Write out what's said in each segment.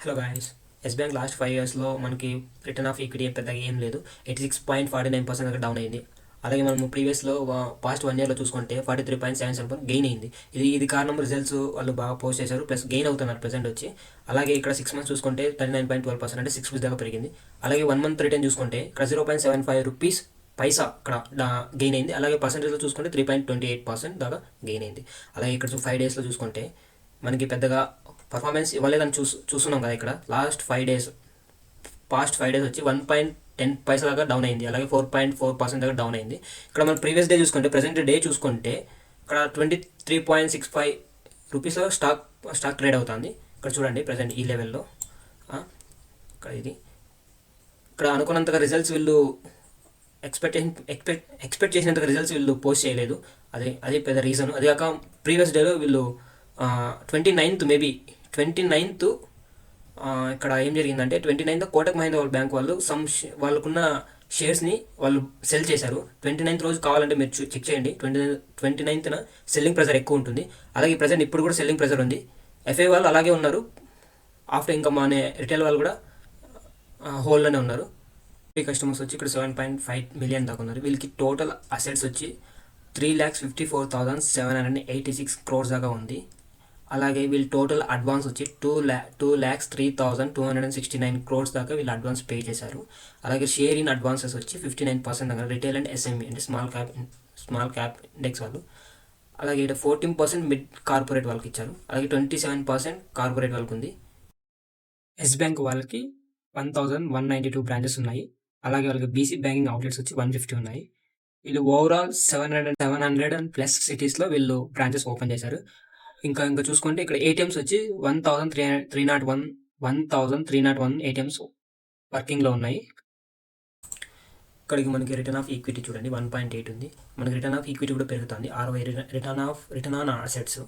Hello guys. Yes bank last 5 ఇయర్స్లో మనకి return of equity పెద్దగా ఏం లేదు. 86.49% దాకా డౌన్ అయింది. అలాగే మనము ప్రీవియస్లో పాస్ట్ 1 ఇయర్లో చూసుకుంటే 43.77 గెయిన్ అయింది. ఇది కారణం రిజల్ట్స్ వాళ్ళు బాగా పోస్ట్ చేశారు, ప్లస్ గెయిన్ అవుతున్నారు ప్రెసెంట్ వచ్చి. అలాగే ఇక్కడ 6 మంత్స్ చూసుకుంటే 39.12% అంటే 6 దాకా పెరిగింది. అలాగే 1 మంత్ రిటర్న్ చూసుకుంటే ఇక్కడ 0.75 రూపీస్ పైసా ఇక్కడ గెయిన్ అయింది. అలాగే పర్సెంటేజ్లో చూసుకుంటే 3.28% దాకా గెయిన్ అయింది. అలాగే ఇక్కడ 5 డేస్లో చూసుకుంటే మనకి పెద్దగా పర్ఫార్మెన్స్ ఇవ్వలేదని చూస్తున్నాం కదా. ఇక్కడ పాస్ట్ 5 డేస్ వచ్చి 1.10 దాకా డౌన్ అయింది. అలాగే 4.4% దాకా డౌన్ అయింది. ఇక్కడ మనం ప్రీవియస్ డే చూసుకుంటే, ప్రెసెంట్ డే చూసుకుంటే ఇక్కడ 23.65 రూపీస్లో స్టాక్ ట్రేడ్ అవుతుంది. ఇక్కడ చూడండి ప్రజెంట్ ఈ లెవెల్లో. ఇక్కడ ఇక్కడ అనుకున్నంతగా రిజల్ట్స్ వీళ్ళు ఎక్స్పెక్ట్ చేసినంతగా రిజల్ట్స్ వీళ్ళు పోస్ట్ చేయలేదు. అదే పెద్ద రీజన్. అది కాక ప్రీవియస్ డేలో వీళ్ళు 29th మేబీ 29th ఇక్కడ ఏం జరిగిందంటే 29th కోటక్ మహీంద్రా బ్యాంక్ వాళ్ళు వాళ్ళకున్న షేర్స్ని వాళ్ళు సెల్ చేశారు. 29th రోజు కావాలంటే మీరు చెక్ చేయండి. 29th సెల్లింగ్ ప్రెజర్ ఎక్కువ ఉంటుంది. అలాగే ప్రజెంట్ ఇప్పుడు కూడా సెల్లింగ్ ప్రెజర్ ఉంది. ఎఫ్ఐ వాళ్ళు అలాగే ఉన్నారు. ఆఫ్టర్ ఇన్కమ్ అనే రిటైల్ వాళ్ళు కూడా హోల్డ్లోనే ఉన్నారు. ఈ కస్టమర్స్ వచ్చి ఇక్కడ 7.5 మిలియన్ దాకా ఉన్నారు. వీళ్ళకి టోటల్ అసెట్స్ వచ్చి 3,54,786 crores దాకా ఉంది. అలాగే వీళ్ళు టోటల్ అడ్వాన్స్ వచ్చి 2,03,269 crores దాకా వీళ్ళు అడ్వాన్స్ పే చేశారు. అలాగే షేర్ ఇన్ అడ్వాన్సెస్ వచ్చి 59% దగ్గర రిటైల్ అండ్ ఎస్ఎంఈ అంటే స్మాల్ క్యాప్ ఇండెక్స్ వాళ్ళు. అలాగే ఇక్కడ 14% మిడ్ కార్పొరేట్ వాళ్ళకి ఇచ్చారు. అలాగే 27% కార్పొరేట్ వాళ్ళకి ఉంది. ఎస్ బ్యాంక్ వాళ్ళకి 1,192 బ్రాంచెస్ ఉన్నాయి. అలాగే వాళ్ళకి బీసీ బ్యాంకింగ్ అవుట్లెట్స్ వచ్చి 150 ఉన్నాయి. వీళ్ళు ఓవరాల్ 700 + సిటీస్లో వీళ్ళు బ్రాంచెస్ ఓపెన్ చేశారు. ఇంకా చూసుకుంటే ఇక్కడ ఏటీఎంస్ వచ్చి 1,301 ఏటీఎంస్ వర్కింగ్లో ఉన్నాయి. ఇక్కడికి మనకి రిటర్న్ ఆఫ్ ఈక్విటీ చూడండి 1.8 ఉంది. మనకి రిటర్న్ ఆఫ్ ఈక్విటీ కూడా పెరుగుతుంది. ROI రిటర్న్ ఆన్ అసెట్స్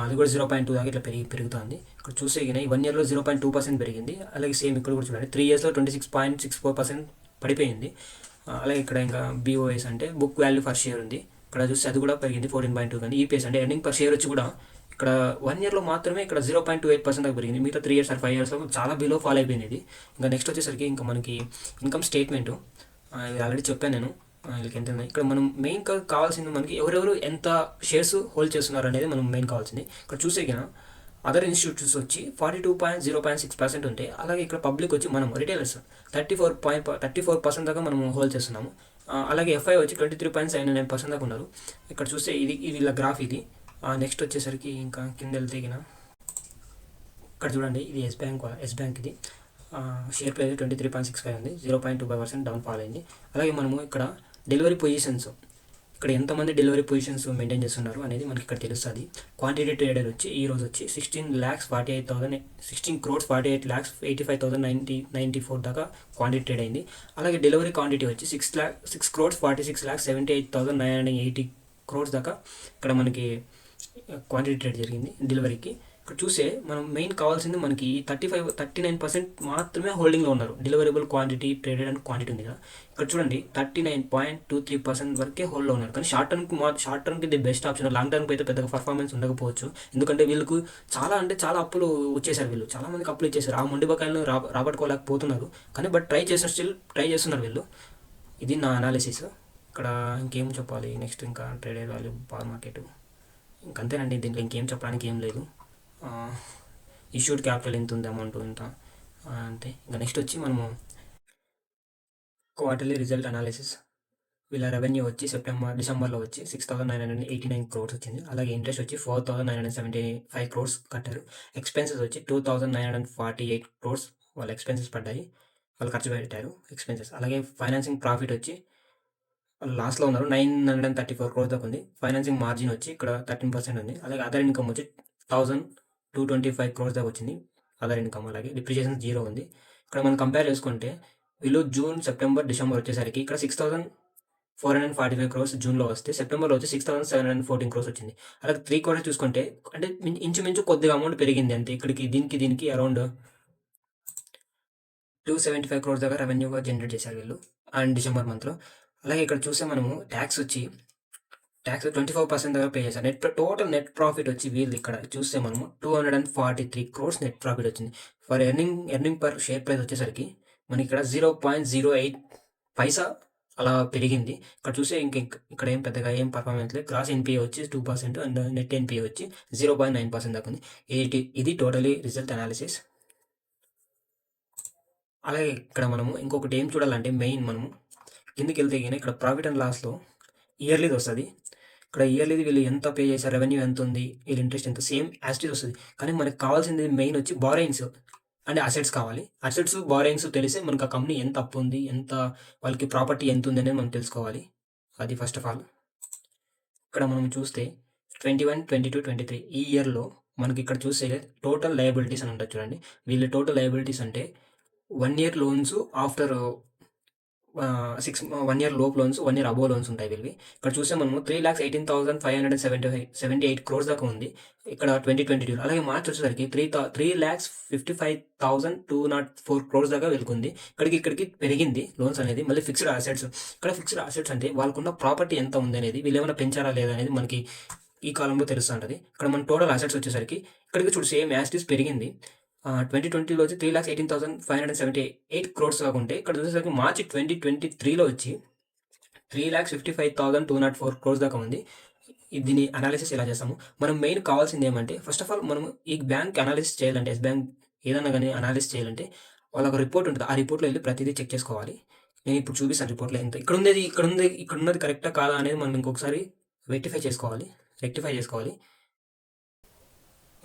అది కూడా 0.2 దాకా ఇట్లా పెరుగుతుంది. ఇక్కడ చూస్తే ఈ 1 ఇయర్లో 0.2% పెరిగింది. అలాగే సేమ్ ఇక్కడ కూడా చూడండి 3 ఇయర్స్లో 26.64% పడిపోయింది. అలాగే ఇక్కడ ఇంకా BOS అంటే బుక్ వాల్యూ పర్ షేర్ ఉంది. ఇక్కడ చూస్తే అది కూడా పెరిగింది 14.2. కానీ ఈపీఎస్ అంటే ఎర్నింగ్ పర్ షేర్ వచ్చి కూడా ఇక్కడ 1 ఇయర్లో మాత్రమే ఇక్కడ 0.28% దాకా పెరిగింది. మిగతా 3 ఇయర్స్ ఆర్ 5 ఇయర్స్లో చాలా బిలో ఫాల్ అయిపోయింది ఇది. ఇంకా నెక్స్ట్ వచ్చేసరికి ఇంకా మనకి ఇన్కమ్ స్టేట్మెంటు ఇది ఆల్రెడీ చెప్పాను నేను. వీళ్ళకి ఎంత ఉన్నాయి ఇక్కడ మనం మెయిన్ కావాల్సింది మనకి ఎవరెవరు ఎంత షేర్స్ హోల్డ్ చేస్తున్నారు అనేది మనం మెయిన్ కావాల్సింది. ఇక్కడ చూసే అదర్ ఇన్స్టిట్యూట్స్ వచ్చి 42.06% ఉంటాయి. అలాగే ఇక్కడ పబ్లిక్ వచ్చి మనం రిటైలర్స్ 34% దాకా మనం హోల్డ్ చేస్తున్నాము. అలాగే ఎఫ్ఐ వచ్చి 23.79% దాకా ఉన్నారు. ఇక్కడ చూస్తే ఇది వీళ్ళ గ్రాఫ్ ఇది. నెక్స్ట్ వచ్చేసరికి ఇంకా కింద వెళ్తే ఇక్కడ చూడండి ఇది ఎస్ బ్యాంక్ ఇది షేర్ ప్రైస్ 23.65 ఉంది. 0.25% డౌన్ ఫాల్ అయింది. అలాగే మనము ఇక్కడ డెలివరీ పొజిషన్స్ ఇక్కడ ఎంతమంది డెలివరీ పొజిషన్స్ మెయింటైన్ చేస్తున్నారు అనేది మనకి ఇక్కడ తెలుస్తుంది. క్వాంటిటీ ట్రేడర్ వచ్చి ఈ రోజు వచ్చి 16 crores 48 lakhs 85,994 దాకా క్వాంటిటీ ట్రేడ్ అయింది. అలాగే డెలివరీ క్వాంటిటీ వచ్చి 6 crores 46 lakhs 78,980 crores దాకా ఇక్కడ మనకి క్వాంటిటీ ట్రేడ్ జరిగింది డెలివరీకి. ఇక్కడ చూస్తే మనం మెయిన్ కావాల్సింది మనకి 39% మాత్రమే హోల్డింగ్లో ఉన్నారు. Deliverable quantity traded and quantity ఉంది కదా. ఇక్కడ చూడండి 39.23% వరకే హోల్డ్లో ఉన్నారు. కానీ షార్ట్ టర్మ్కి ఇది బెస్ట్ ఆప్షన్. లాంగ్ టర్మ్కి అయితే పెద్దగా పర్ఫార్మెన్స్ ఉండకపోవచ్చు. ఎందుకంటే వీళ్ళకు చాలా అప్పులు వచ్చేసారు. వీళ్ళు చాలా మందికి అప్పులు ఇచ్చేసారు. ఆ మొండి బకాయిలను రాబట్టుకోలేకపోతున్నారు. కానీ బట్ ట్రై చేస్తున్నారు వీళ్ళు. ఇది నా అనాలిసిస్. ఇక్కడ ఇంకేం చెప్పాలి నెక్స్ట్ ఇంకా ట్రేడెడ్ వాల్యూ పవర్ మార్కెట్ ఇంకంతేనండి. దీంట్లో ఇంకేం చెప్పడానికి ఏం లేదు. ఇష్యూడ్ క్యాపిటల్ ఎంత ఉంది, అమౌంట్ ఎంత అంతే. ఇంకా నెక్స్ట్ వచ్చి మనము క్వార్టర్లీ రిజల్ట్ అనాలిసిస్. వీళ్ళ రెవెన్యూ వచ్చి డిసెంబర్లో వచ్చి 6,989 crores వచ్చింది. అలాగే ఇంట్రెస్ట్ వచ్చి 4,975 crores కట్టారు. ఎక్స్పెన్సెస్ వచ్చి 2,948 crores వాళ్ళ ఎక్స్పెన్సెస్ పడ్డాయి, వాళ్ళు ఖర్చు పెట్టారు ఎక్స్పెన్సెస్. అలాగే ఫైనాన్సింగ్ ప్రాఫిట్ వచ్చి వాళ్ళు లాస్ట్లో ఉన్నారు. 934 crores దాకా ఉంది. ఫైనాన్సింగ్ మార్జిన్ వచ్చి ఇక్కడ 13% ఉంది. అలాగే అదర్ ఇన్కమ్ వచ్చి 1,225 crores దాకా వచ్చింది అదర్ ఇన్కమ్. అలాగే డిప్రిషియేషన్ 0 ఉంది. ఇక్కడ మనం కంపేర్ చేసుకుంటే వీళ్ళు జూన్, సెప్టెంబర్, డిసెంబర్ వచ్చేసరికి ఇక్కడ 6,445 crores జూన్లో వస్తే సెప్టెంబర్లో వచ్చి 6,714 crores వచ్చింది. అలాగే 3 quarters చూసుకుంటే అంటే ఇంచుమించు కొద్దిగా అమౌంట్ పెరిగింది అంతే. ఇక్కడికి దీనికి అరౌండ్ 275 crores దాకా రెవెన్యూగా జనరేట్ చేశారు వీళ్ళు అండ్ డిసెంబర్ మంత్లో. అలాగే ఇక్కడ చూస్తే మనము ట్యాక్స్ వచ్చి ట్యాక్స్ 24% దాకా పే చేశారు. టోటల్ నెట్ ప్రాఫిట్ వచ్చి వీళ్ళు ఇక్కడ చూస్తే మనము 243 క్రోర్స్ నెట్ ప్రాఫిట్ వచ్చింది. For earning per share price వచ్చేసరికి మనకి ఇక్కడ 0.08 పైసా అలా పెరిగింది. ఇక్కడ చూస్తే ఇక్కడ ఏం పెద్దగా ఏం పర్ఫార్మెన్స్ లేదు. గ్రాస్ ఎన్పిఏ వచ్చి 2% అండ్ నెట్ ఎన్పిఏ వచ్చి 0.9% దాకా ఉంది. ఇది టోటలీ రిజల్ట్ అనాలిసిస్. అలాగే ఇక్కడ మనము ఇంకొకటి ఏం చూడాలంటే మెయిన్ మనము కిందకి వెళ్తే ఇక్కడ ప్రాఫిట్ అండ్ లాస్లో ఇయర్లీది వస్తుంది. ఇక్కడ ఇయర్లీది వీళ్ళు ఎంత పే చేశారు, రెవెన్యూ ఎంత ఉంది, వీళ్ళు ఇంట్రెస్ట్ ఎంత, సేమ్ యాస్టీస్ వస్తుంది. కానీ మనకు కావాల్సింది మెయిన్ వచ్చి బారోయింగ్స్ అండ్ అసెట్స్ కావాలి. అసెట్స్ బారోయింగ్స్ తెలిస్తే మనకు ఆ కంపెనీ ఎంత అప్పు ఉంది, ఎంత వాళ్ళకి ప్రాపర్టీ ఎంత ఉంది అనేది మనం తెలుసుకోవాలి. అది ఫస్ట్ ఆఫ్ ఆల్. ఇక్కడ మనం చూస్తే 21, 22, 23 ఈ ఇయర్లో మనకి ఇక్కడ చూస్తే టోటల్ లయబిలిటీస్ అని ఉంటుంది చూడండి. వీళ్ళ టోటల్ లయబిలిటీస్ అంటే 1 year లోన్స్ ఆఫ్టర్ 1 year లోపు లోన్స్, 1 year అబోవ్ లోన్స్ ఉంటాయి వీళ్ళవి. ఇక్కడ చూస్తే మనము 3,18,578 crores దాకా ఉంది ఇక్కడ 2022. అలాగే మార్చ్ వచ్చేసరికి 3,55,204 crores దాకా వెళ్తుంది. ఇక్కడికి పెరిగింది లోన్స్ అనేది. మళ్ళీ ఫిక్స్డ్ అసెట్స్, ఇక్కడ ఫిక్స్డ్ అసెట్స్ అంటే వాళ్ళకున్న ప్రాపర్టీ ఎంత ఉంది అనేది, వీళ్ళు ఏమైనా పెంచారా లేదా అనేది మనకి ఈ కాలంలో తెలుస్తుంటుంది. ఇక్కడ మన టోటల్ అసెట్స్ వచ్చేసరికి ఇక్కడికి చూడు సేమ్ యాస్టీస్ పెరిగింది. 2020లో వచ్చి 3,18,578 crores దాకా ఉంటే ఇక్కడ చూసేసరికి మార్చి 2023లో వచ్చి 3,55,204 crores దాకా ఉంది. దీని అనాలిసిస్ ఎలా చేస్తాము, మనం మెయిన్ కావాల్సింది ఏమంటే ఫస్ట్ ఆఫ్ ఆల్ మనం ఈ బ్యాంక్ అనాలిసిస్ చేయాలంటే, ఎస్ బ్యాంక్ ఏదైనా కానీ అనాలిసిస్ చేయాలంటే వాళ్ళకి ఒక రిపోర్ట్ ఉంటుంది. ఆ రిపోర్ట్లో వెళ్ళి ప్రతిదీ చెక్ చేసుకోవాలి. నేను ఇప్పుడు చూపిస్తాను రిపోర్ట్లో ఎంత ఇక్కడ ఉన్నది కరెక్టా కాదా అనేది మనం ఇంకొకసారి రెక్టిఫై చేసుకోవాలి.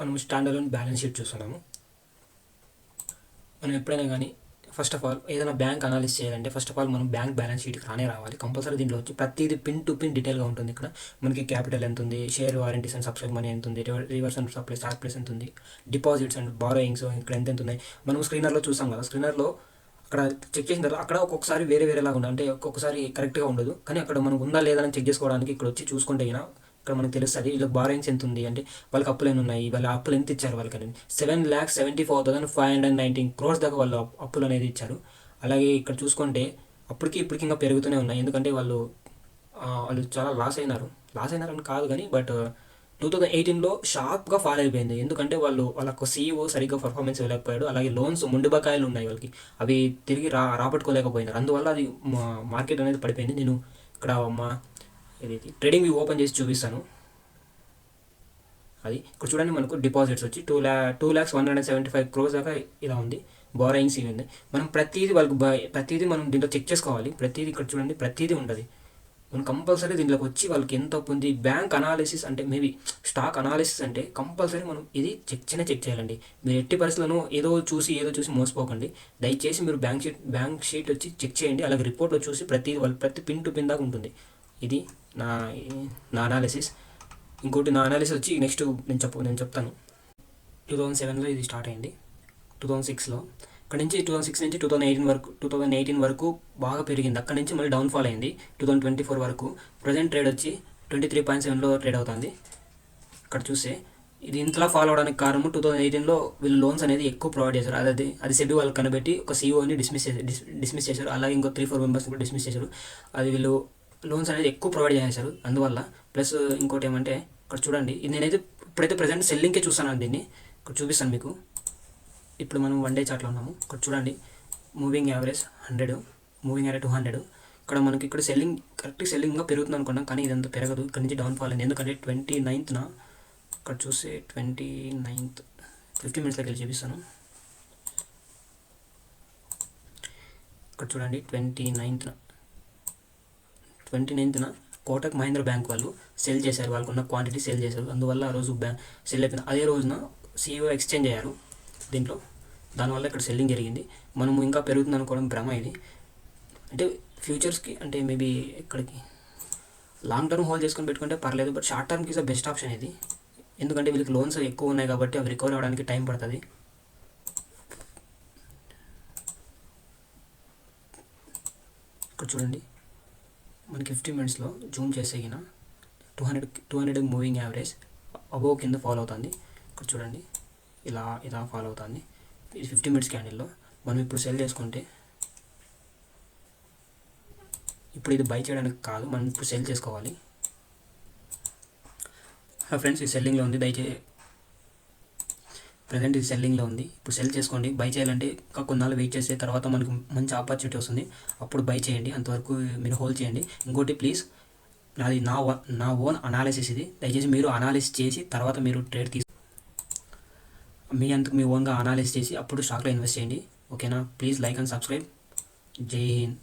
మనం స్టాండర్డ్ అలోన్ బ్యాలెన్స్ షీట్ చూస్తున్నాము. మనం ఎప్పుడైనా కానీ ఫస్ట్ ఆఫ్ ఆల్ ఏదైనా బ్యాంక్ అనాలిసిస్ చేయాలంటే ఫస్ట్ ఆఫ్ ఆల్ మనం బ్యాంక్ బ్యాలెన్స్ షీట్కి రావాలి కంపల్సరీ. దీంట్లో వచ్చి ప్రతిదీ పిన్ టు పిన్ డీటెయిల్గా ఉంటుంది. ఇక్కడ మనకి క్యాపిటల్ ఎంత ఉంది, share warranties and subsidy money ఎంత ఉంది, reverse and supply stock place ఎంత ఉంది, డిపాజిట్స్ అండ్ బారోయింగ్స్ ఇక్కడ ఎంత ఉన్నాయి. మనం స్క్రీనర్లో చూసాం కదా, స్క్రీనర్లో అక్కడ చెక్ చేసిన తర్వాత అక్కడ ఒక్కొక్కసారి వేరేలాగా ఉంటుంది, అంటే ఒక్కొక్కసారి కరెక్ట్గా ఉండదు. కానీ అక్కడ మనకు ఉందా లేదా అని చెక్ చేసుకోవడానికి ఇక్కడ వచ్చి చూసుకుంటే ఇక్కడ మనకు తెలుస్తుంది వీళ్ళకి బారోయింగ్స్ ఎంత ఉంది, అంటే వాళ్ళకి అప్పులు ఎన్ని ఉన్నాయి, వాళ్ళ అప్పులు ఎంత ఇచ్చారు వాళ్ళకి 7,74,519 crores దాకా వాళ్ళు అప్పులు అనేది ఇచ్చారు. అలాగే ఇక్కడ చూసుకుంటే ఇప్పటికి ఇంకా పెరుగుతూనే ఉన్నాయి. ఎందుకంటే వాళ్ళు చాలా లాస్ అయినారని కాదు కానీ, బట్ 2018లో షార్ప్గా ఫాల్ అయిపోయింది. ఎందుకంటే వాళ్ళకు సీఈఓ సరిగ్గా పర్ఫార్మెన్స్ ఇవ్వలేకపోయాడు. అలాగే లోన్స్ ముందు బకాయిలు ఉన్నాయి వాళ్ళకి, అవి తిరిగి రాబట్టుకోలేకపోయినారు. అందువల్ల అది మార్కెట్ అనేది పడిపోయింది. నేను ఇక్కడ ఇది ట్రేడింగ్ వ్యూ ఓపెన్ చేసి చూపిస్తాను. అది ఇక్కడ చూడండి, మనకు డిపాజిట్స్ వచ్చి 2,175 crores దాకా ఇలా ఉంది. బారోయింగ్స్ ఇవి ఉంది. మనం ప్రతిదీ మనం దీంట్లో చెక్ చేసుకోవాలి. ఇక్కడ చూడండి ప్రతిదీ ఉంటుంది. మనం కంపల్సరీ దీంట్లోకి వచ్చి వాళ్ళకి ఎంత అప్పు ఉంది, బ్యాంక్ అనాలిసిస్ అంటే మేబీ స్టాక్ అనాలిసిస్ అంటే కంపల్సరీ మనం ఇది చెక్ చేయాలండి. మీరు ఎట్టి పరిస్థితులను ఏదో చూసి మోసపోకండి. దయచేసి మీరు బ్యాంక్ షీట్ వచ్చి చెక్ చేయండి. అలాగే రిపోర్ట్లో చూసి ప్రతి పిన్ టు పిన్ దాకా ఉంటుంది. ఇది నా అనాలిసిస్. ఇంకోటి నా అనాలిసిస్ వచ్చి నెక్స్ట్ నేను చెప్తాను. 2007లో ఇది స్టార్ట్ అయింది, 2006లో. అక్కడ నుంచి 2006 నుంచి 2018 వరకు బాగా పెరిగింది. అక్కడ నుంచి మళ్ళీ డౌన్ఫాల్ అయింది 2024 వరకు. ప్రజెంట్ ట్రేడ్ వచ్చి 23.7లో ట్రేడ్ అవుతుంది. ఇక్కడ చూస్తే ఇది ఇంతలా ఫాలో అవడానికి కారణం 2018లో వీళ్ళు లోన్స్ అనేది ఎక్కువ ప్రొవైడ్ చేశారు. అది సెబీ వాళ్ళు కనబెట్టి ఒక సీఈఓని డిస్మిస్ చేశారు. అలాగే ఇంకో 3-4 మెంబర్స్ కూడా డిస్మిస్ చేశారు. అది వీళ్ళు లోన్స్ అనేది ఎక్కువ ప్రొవైడ్ చేశారు అందువల్ల. ప్లస్ ఇంకోటి ఏమంటే ఇక్కడ చూడండి, ఇది నేనైతే ఇప్పుడైతే ప్రజెంట్ సెల్లింగ్కే చూస్తాను. దీన్ని ఇక్కడ చూపిస్తాను మీకు. ఇప్పుడు మనం 1 day చార్ట్లో ఉన్నాము. ఇక్కడ చూడండి, మూవింగ్ యావరేజ్ 100, మూవింగ్ యావరేజ్ 200. ఇక్కడ సెల్లింగ్గా పెరుగుతుంది అనుకున్నాం, కానీ ఇదంతా పెరగదు. ఇక్కడ నుంచి డౌన్ఫాల్ అయింది. ఎందుకంటే 29th ఇక్కడ చూస్తే 29th 15 minutesలోకి వెళ్ళి చూపిస్తాను. ఇక్కడ చూడండి 29th కోటక్ మహీంద్రా బ్యాంక్ వాళ్ళు సెల్ చేశారు. వాళ్ళకున్న క్వాంటిటీ సెల్ చేశారు. అందువల్ల ఆ రోజు సెల్ అయిపోయింది. అదే రోజున సీఈఓ ఎక్స్చేంజ్ అయ్యారు దీంట్లో. దానివల్ల ఇక్కడ సెల్లింగ్ జరిగింది. మనము ఇంకా పెరుగుతుంది అనుకోవడం భ్రమ ఇది. అంటే ఫ్యూచర్స్కి అంటే మేబీ ఇక్కడికి లాంగ్ టర్మ్ హోల్డ్ చేసుకొని పెట్టుకుంటే పర్లేదు, బట్ షార్ట్ టర్మ్కి ఇస్ ద బెస్ట్ ఆప్షన్ ఇది. ఎందుకంటే వీళ్ళకి లోన్స్ ఎక్కువ ఉన్నాయి కాబట్టి అవి రికవర్ అవ్వడానికి టైం పడుతుంది. ఇక్కడ చూడండి, మనకి 15 minutesలో జూమ్ చేసేగిన 200 మూవింగ్ యావరేజ్ అబోవ్ కింద ఫాలో అవుతుంది. ఇక్కడ చూడండి, ఇలా ఫాలో అవుతుంది. ఇది 15 minutes క్యాండిల్లో. మనం ఇప్పుడు సెల్ చేసుకుంటే, ఇప్పుడు ఇది బై చేయడానికి కాదు, మనం ఇప్పుడు సెల్ చేసుకోవాలి. ఫ్రెండ్స్ ఇది సెల్లింగ్లో ఉంది, దయచేసి ప్రజెంట్ ఇది సెల్లింగ్లో ఉంది. ఇప్పుడు సెల్ చేసుకోండి. బై చేయాలంటే ఇంకా కొన్నాళ్ళు వెయిట్ చేస్తే తర్వాత మనకు మంచి ఆపర్చునిటీ వస్తుంది, అప్పుడు బై చేయండి. అంతవరకు మీరు హోల్డ్ చేయండి. ఇంకోటి ప్లీజ్, నాది నా ఓన్ అనాలిసిస్ ఇది, దయచేసి మీరు అనాలిసిస్ చేసి తర్వాత మీరు ట్రేడ్ మీ ఓన్గా అనాలిసిస్ చేసి అప్పుడు స్టాక్లో ఇన్వెస్ట్ చేయండి. ఓకేనా? Please like and subscribe. జై హింద్.